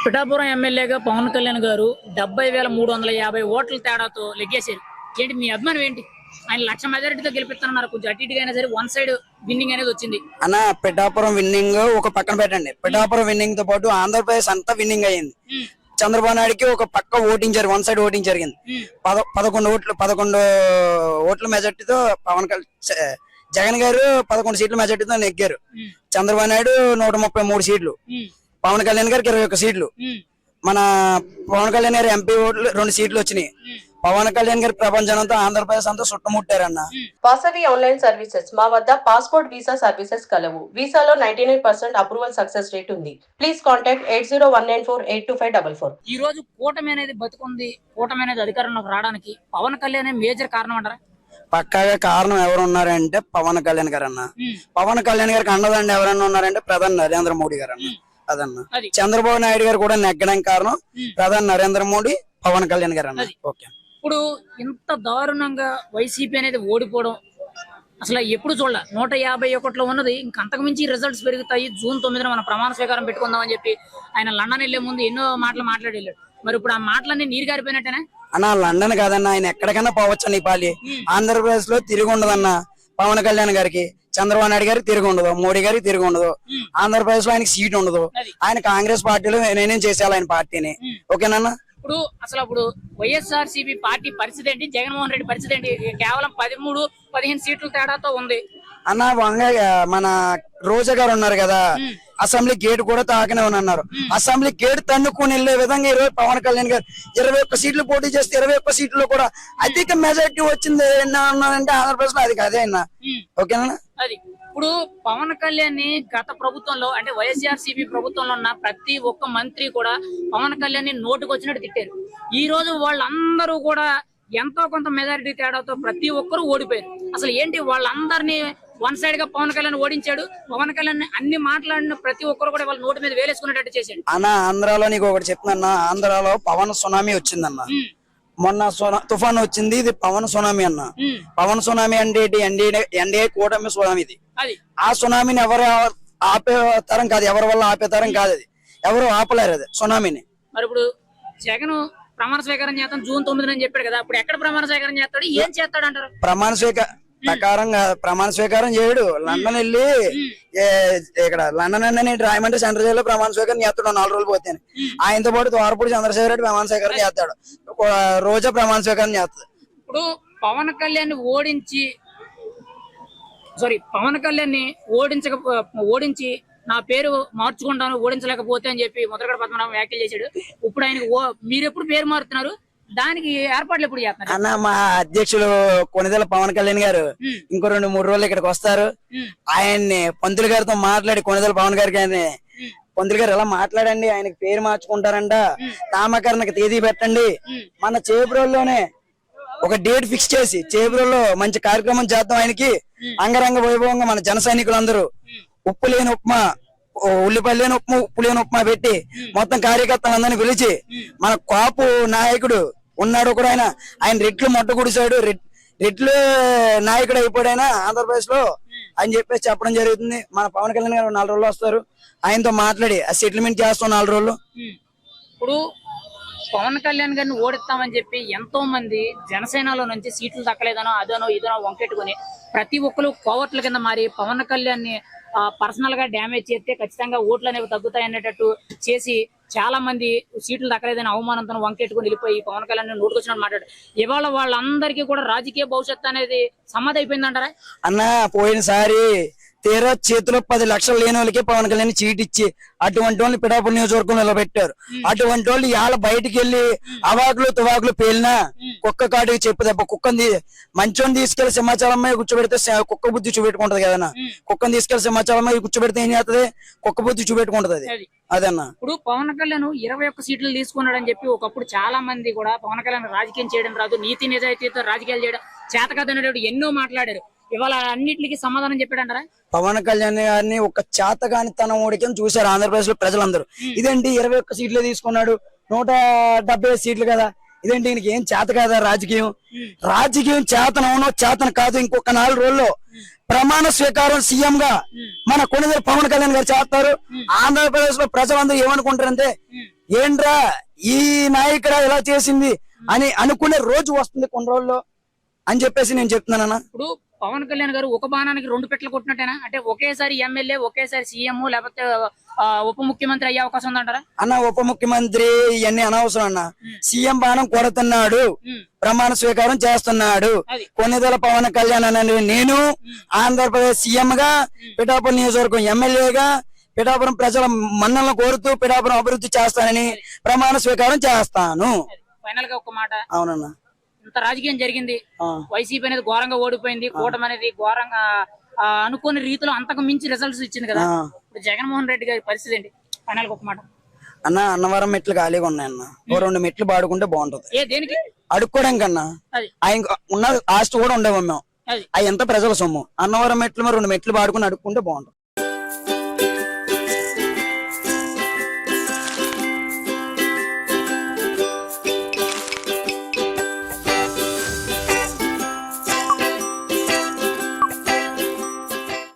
పిఠాపురం ఎమ్మెల్యేగా పవన్ కళ్యాణ్ గారు 70,350 ఓట్ల తేడాతో లెగ్గేశారు. ఏంటి మీ అభిమానం ఏంటి? ఆయన 1,00,000 మెజారిటీతో గెలిపిస్తున్నారు. కొంచెం అటు ఇటుగా అయినా సరే వన్ సైడ్ విన్నింగ్ అనేది వచ్చింది అన్న. పిఠాపురం విన్నింగ్ ఒక పక్కన పెట్టండి. పిఠాపురం విన్నింగ్ తో పాటు ఆంధ్రప్రదేశ్ అంతా విన్నింగ్ అయ్యింది. చంద్రబాబు నాయుడుకి ఒక పక్క ఓటింగ్ జరిగింది, వన్ సైడ్ ఓటింగ్ జరిగింది. 11 ఓట్ల మెజార్టీతో జగన్ గారు 11 సీట్ల మెజార్టీతో నెగ్గారు. చంద్రబాబు నాయుడు 133 సీట్లు, పవన్ కళ్యాణ్ గారికి 21 సీట్లు. మన పవన్ కళ్యాణ్ గారి ఎంపీ ఓట్లు 2 సీట్లు వచ్చినాయి. పవన్ కళ్యాణ్ గారి ప్రపంచంతో ఆంధ్రప్రదేశ్ అంతా చుట్టుముట్టారన్న. వాసవి ఆన్లైన్ సర్వీసెస్ మా వద్ద పాస్పోర్ట్ వీసా సర్వీసెస్ కలవు. వీసాలో 99% అప్రూవల్ సక్సెస్ రేట్ ఉంది. Please contact 8019482544. ఈ రోజు కూటమి అనేది బతుకుంది, కూటమి అనేది అధికారంలోకి రావడానికి పవన్ కళ్యాణ్ మేజర్ కారణం అంటారా? పక్కాగా కారణం ఎవరు ఉన్నారంటే పవన్ కళ్యాణ్ గారు అన్న. పవన్ కళ్యాణ్ గారికి అండదండి ఎవరన్నా ఉన్నారంటే ప్రధాని నరేంద్ర మోడీ గారు అన్న. అదన్న. చంద్రబాబు నాయుడు గారు కూడా నెగ్గడానికి కారణం ప్రధాని నరేంద్ర మోడీ, పవన్ కళ్యాణ్ గారు అన్న. ఓకే. ఇప్పుడు ఇంత దారుణంగా వైసీపీ అనేది ఓడిపోవడం అసలు ఎప్పుడు చూడాల. 151లో ఉన్నది ఇంకంతకు మించి రిజల్ట్స్ పెరుగుతాయి. జూన్ 9న మనం ప్రమాణ స్వీకారం పెట్టుకుందాం అని చెప్పి ఆయన లండన్ వెళ్లే ముందు ఎన్నో మాటలు మాట్లాడి వెళ్ళాడు. మరి ఇప్పుడు ఆ మాటలన్నీ నీరు గారిపోయినట్టేనా అన్న? లండన్ కాదన్న, ఆయన ఎక్కడికైనా పోవచ్చు. నేపాలి ఆంధ్రప్రదేశ్ లో తిరిగి ఉండదన్న. పవన్ కళ్యాణ్ గారికి, చంద్రబాబు నాయుడు గారికి తిరిగి ఉండదు, మోడీ గారికి తిరిగి ఉండదు. ఆంధ్రప్రదేశ్ లో ఆయనకి సీట్ ఉండదు. ఆయన కాంగ్రెస్ పార్టీలో నేనేం చేసేయాలి ఆయన పార్టీని. ఓకేనన్నా? ఇప్పుడు వైఎస్ఆర్సీపీ పార్టీ పరిస్థితి ఏంటి, జగన్మోహన్ రెడ్డి పరిస్థితి ఏంటి? కేవలం 13-15 సీట్ల తేడాతో ఉంది అన్న. మన రోజా గారు ఉన్నారు కదా, అసెంబ్లీ గేట్ కూడా తాకనే ఉన్నారు. అసెంబ్లీ గేట్ తన్నుకుని వెళ్లే విధంగా ఈరోజు పవన్ కళ్యాణ్ గారు 21 సీట్లు పోటీ చేస్తే 21 సీట్లు కూడా అధిక మెజారిటీ వచ్చింది అంటే ఆంధ్రప్రదేశ్ లో. అది కాదే అన్న. ఓకేనా? అది ఇప్పుడు పవన్ కళ్యాణ్ గత ప్రభుత్వంలో అంటే వైఎస్ఆర్సీపీ ప్రభుత్వంలో ఉన్న ప్రతి ఒక్క మంత్రి కూడా పవన్ కళ్యాణ్ నోటుకు వచ్చినట్టు తిట్టారు. ఈ రోజు వాళ్ళందరూ కూడా ఎంతో కొంత మెజారిటీ తేడాతో ప్రతి ఒక్కరు ఓడిపోయారు. అసలు ఏంటి వాళ్ళందరినీ వన్ సైడ్ గా పవన్ కళ్యాణ్ ఓడించాడు. పవన్ కళ్యాణ్ అన్ని మాట్లాడిన ప్రతి ఒక్కరు కూడా వాళ్ళ నోటి మీద వేలేసుకునేటట్టు చేశాడు అన్న. ఆంధ్రాలో నీకు ఒకటి చెప్తున్నా, ఆంధ్రాలో పవన్ సునామీ వచ్చిందన్న. మొన్న తుఫాన్ వచ్చింది, ఇది పవన్ సునామీ అన్న. పవన్ సునామీ అంటే ఎన్డీఏ కూటమి సునామీ. ఇది ఆ సునామీని ఎవరు ఆపే తరం కాదు, ఎవరి వల్ల ఆపే తరం కాదు. అది ఎవరు ఆపలేరు అది సునామీని. మరి ఇప్పుడు జగన్ ప్రమాణ స్వీకారం చేస్తాను జూన్ 9 అని చెప్పాడు కదా, అప్పుడు ఎక్కడ ప్రమాణ స్వీకారం చేస్తాడు, ఏం చేస్తాడు అంటారు? ప్రమాణ స్వీకారం చేయడు. లండన్ వెళ్ళి ఇక్కడ లండన్ అని రాయమండ్రి సెంటర్ జైల్లో ప్రమాణ స్వీకారం చేస్తాడు 4 రోజులు పోతే. ఆయనతో పాటు ద్వారపూడి చంద్రశేఖర్ రెడ్డి ప్రమాణ స్వీకారం చేస్తాడు. రోజా ప్రమాణ స్వీకారం చేస్తాడు. ఇప్పుడు పవన్ కళ్యాణ్ ఓడించి నా పేరు మార్చుకుంటాను ఓడించలేకపోతే అని చెప్పి ముద్రగడ పద్మనాభం వ్యాఖ్యలు చేశాడు. ఇప్పుడు ఆయనకు మీరు ఎప్పుడు పేరు మారుతున్నారు, దానికి ఏర్పాట్లు ఎప్పుడు చేస్తున్నారు అన్న? మా అధ్యక్షులు కొనిదెల పవన్ కళ్యాణ్ గారు ఇంకో 2-3 రోజులు ఇక్కడికి వస్తారు. ఆయన్ని పంతులు గారితో మాట్లాడి, కొనిదెల పవన్ గారికి ఆయన పంతులు గారు ఎలా మాట్లాడండి, ఆయనకి పేరు మార్చుకుంటారంట, నామకరణకు తేదీ పెట్టండి, మన చేబ్రోల్లోనే ఒక డేట్ ఫిక్స్ చేసి చేబ్రోల్లో మంచి కార్యక్రమం చేద్దాం. ఆయనకి అంగరంగ వైభవంగా మన జన సైనికులందరూ ఉప్పు లేని ఉప్మా, ఉల్లిపల్లి లేని ఉప్మా, ఉప్పు లేని ఉప్మా పెట్టి మొత్తం కార్యకర్తలందరినీ పిలిచి, మన కాపు నాయకుడు ఉన్నాడు కూడా ఆయన రెట్లు మొట్ట గుడిసాడు, రెట్లు నాయకుడు అయిపోయాడు ఆయన ఆంధ్రప్రదేశ్ లో అని చెప్పేసి చెప్పడం జరుగుతుంది. మన పవన్ కళ్యాణ్ గారు 4 రోజులు వస్తారు, ఆయనతో మాట్లాడి ఆ సెటిల్మెంట్ చేస్తాం 4 రోజులు. ఇప్పుడు పవన్ కళ్యాణ్ గారిని ఓడిస్తామని చెప్పి ఎంతో మంది జనసేనలో నుంచి సీట్లు దక్కలేదనో అదనో ఇదనో వంకెట్టుకుని ప్రతి ఒక్కరు కోవట్ల కింద మారి పవన్ కళ్యాణ్ ని పర్సనల్ గా డ్యామేజ్ చేస్తే ఖచ్చితంగా ఓట్లు అనేవి తగ్గుతాయి అనేటట్టు చేసి చాలా మంది సీట్లు దక్కలేదని అవమానంతో వంకెట్టుకుని వెళ్ళిపోయి పవన్ కళ్యాణ్ నోటుకొచ్చినట్టు మాట్లాడు. ఇవాళ వాళ్ళందరికీ కూడా రాజకీయ భవిష్యత్తు అనేది సమాధి అయిపోయిందంటారా అన్న? పోయినసారి తీరా చేతిలో 10 లక్షలు లేని వాళ్ళకి పవన్ కళ్యాణ్ చీట్ ఇచ్చి అటువంటి వాళ్ళు పిఠాపురం నియోజకవర్గంలో నిలబెట్టారు. అటువంటి వాళ్ళు ఇవాళ బయటికి వెళ్ళి అవాకులు తువాకులు పేలినా కుక్క కాటికి చెప్పు దెబ్బ. కుక్కని మంచోని తీసుకెళ్లి సింహాచలం మీద కూర్చోబెడితే కుక్క బుద్ధి చూపెట్టుకుంటది కదన్నా. కుక్కని తీసుకెళ్లి సింహాచలం మీద కూర్చోబెడితే ఏం చేస్తుంది, కుక్క బుద్ధి చూపెట్టుకుంటది. అది అదన్నా. ఇప్పుడు పవన్ కళ్యాణ్ 21 సీట్లు తీసుకున్నాడని చెప్పి ఒకప్పుడు చాలా మంది కూడా పవన్ కళ్యాణ్ రాజకీయం చేయడం రాదు, నీతి నిజాయితీతో రాజకీయాలు చేయడం చేత కాదనేటట్టు ఎన్నో మాట్లాడారు. ఇవాళ అన్నిటికీ సమాధానం చెప్పాడంటారా? పవన్ కళ్యాణ్ గారిని ఒక చేతగాని తన ఓడికని చూశారు ఆంధ్రప్రదేశ్ లో ప్రజలందరూ. ఇదేంటి 21 సీట్లే తీసుకున్నాడు, 175 సీట్లు కదా, ఇదేంటి ఈయనకి ఏం చేత కాదా రాజకీయం చేతనవునో చేతన కాదు. ఇంకొక 4 రోజుల్లో ప్రమాణ స్వీకారం సీఎం గా మన కొనిదెల పవన్ కళ్యాణ్ గారు చేస్తారు. ఆంధ్రప్రదేశ్ లో ప్రజలందరూ ఏమనుకుంటారంటే ఏంట్రా ఈ నాయకురా ఇలా చేసింది అని అనుకునే రోజు వస్తుంది కొన్ని రోజుల్లో అని చెప్పేసి నేను చెప్తున్నానన్నా. ఇప్పుడు పవన్ కళ్యాణ్ గారు ఒక బాణానికి 2 పెట్లు కొట్టినట్టేనా? అంటే ఒకేసారి ఎమ్మెల్యే, ఒకేసారి సీఎం, లేకపోతే ఉప ముఖ్యమంత్రి అయ్యే అవకాశం ఉందంటారా? అన్న ఉప ముఖ్యమంత్రి ఇవన్నీ అనవసరం అన్న. సీఎం బాణం కొడుతున్నాడు, ప్రమాణ స్వీకారం చేస్తున్నాడు. కొన్నిదల పవన్ కళ్యాణ్ అనే నేను ఆంధ్రప్రదేశ్ సీఎం గా, పిఠాపురం నియోజకవర్గం ఎమ్మెల్యేగా పిఠాపురం ప్రజల మన్నలను కోరుతూ పిఠాపురం అభివృద్ధి చేస్తానని ప్రమాణ స్వీకారం చేస్తాను. ఫైనల్ గా ఒక మాట, అవునన్నా. ఇంత రాజకీయం జరిగింది, వైసీపీ అనేది ఘోరంగా ఓడిపోయింది, కూటమి అనేది ఘోరంగా అనుకోని రీతిలో అంతకు మించి రిజల్ట్స్ ఇచ్చింది కదా. ఇప్పుడు జగన్మోహన్ రెడ్డి గారి పరిస్థితి ఏంటి? ఫైనల్ గా ఒక మాట అన్న. అన్నవరం మెట్లు ఖాళీగా ఉన్నాయన్న, ఓ 2 మెట్లు పాడుకుంటే బాగుంటది. ఏ దేనికి? అడుక్కోవడం కన్నా ఆయన ఉన్న ఆస్తి కూడా ఉండేవాం మేము. అవి ఎంత ప్రజల సొమ్ము. అన్నవరం మెట్లు 2 మెట్లు పాడుకుని అడుక్కుంటే బాగుంటది.